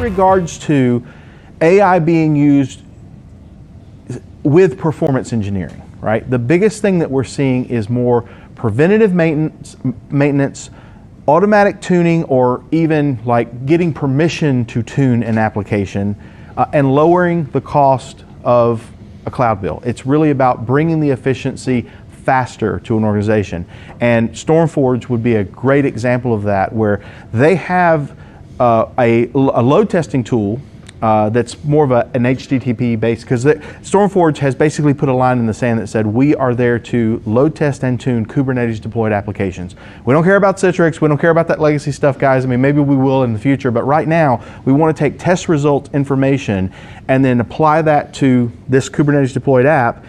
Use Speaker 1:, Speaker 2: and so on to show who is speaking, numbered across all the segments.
Speaker 1: regards to AI being used with performance engineering, right? The biggest thing that we're seeing is more preventative maintenance, automatic tuning, or even like getting permission to tune an application and lowering the cost of a cloud bill. It's really about bringing the efficiency faster to an organization. And StormForge would be a great example of that, where they have a load testing tool that's more of an HTTP based, because StormForge has basically put a line in the sand that said, we are there to load test and tune Kubernetes deployed applications. We don't care about Citrix, we don't care about that legacy stuff, guys. I mean, maybe we will in the future, but right now we want to take test result information and then apply that to this Kubernetes deployed app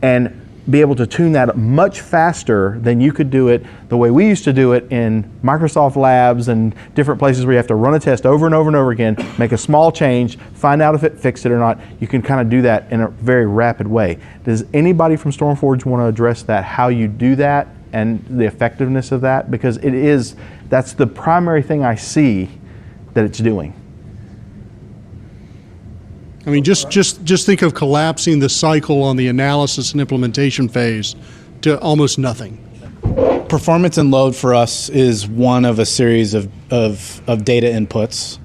Speaker 1: and be able to tune that much faster than you could do it the way we used to do it in Microsoft Labs and different places where you have to run a test over and over and over again, make a small change, find out if it fixed it or not. You can kind of do that in a very rapid way. Does anybody from StormForge want to address that, how you do that and the effectiveness of that? Because that's the primary thing I see that it's doing.
Speaker 2: I mean, just think of collapsing the cycle on the analysis and implementation phase to almost nothing.
Speaker 3: Performance and load for us is one of a series of data inputs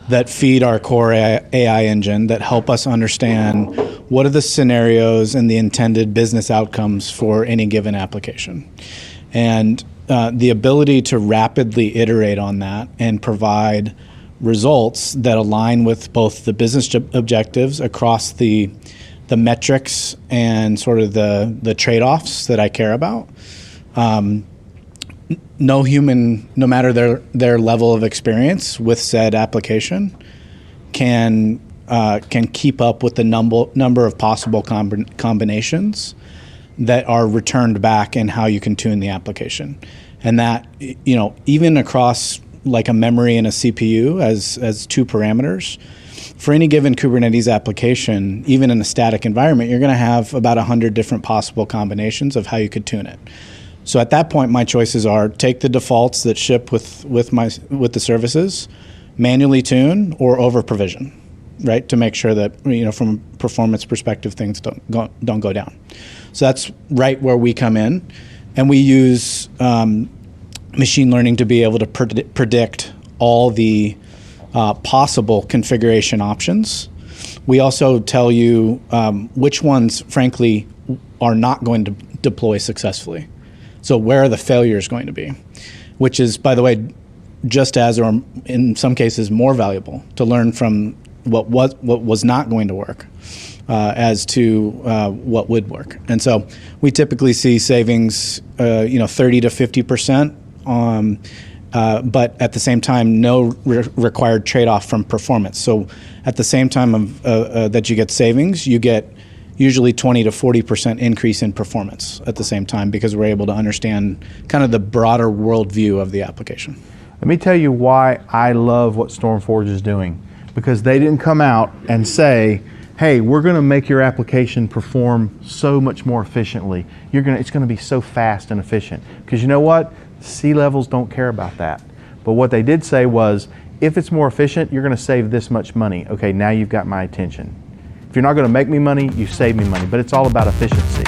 Speaker 3: that feed our core AI engine that help us understand what are the scenarios and the intended business outcomes for any given application. And the ability to rapidly iterate on that and provide results that align with both the business objectives across the metrics and sort of the trade-offs that I care about. No human, no matter their level of experience with said application, can keep up with the number of possible combinations that are returned back in how you can tune the application. And that, even across like a memory and a CPU as two parameters, for any given Kubernetes application, even in a static environment, you're going to have about 100 different possible combinations of how you could tune it. So at that point, my choices are take the defaults that ship with the services, manually tune, or over provision, right? To make sure that from a performance perspective, things don't go down. So that's right where we come in, and we use machine learning to be able to predict all the possible configuration options. We also tell you which ones, frankly, are not going to deploy successfully. So where are the failures going to be? Which is, by the way, just as, or in some cases, more valuable to learn from what was not going to work as to what would work. And so we typically see savings, 30 to 50%. But at the same time, no required trade-off from performance. So at the same time that you get savings, you get usually 20 to 40% increase in performance at the same time, because we're able to understand kind of the broader worldview of the application.
Speaker 1: Let me tell you why I love what StormForge is doing. Because they didn't come out and say, hey, we're going to make your application perform so much more efficiently. It's going to be so fast and efficient. Because you know what? C-levels don't care about that. But what they did say was, if it's more efficient, you're going to save this much money. Okay, now you've got my attention. If you're not going to make me money, you save me money. But it's all about efficiency.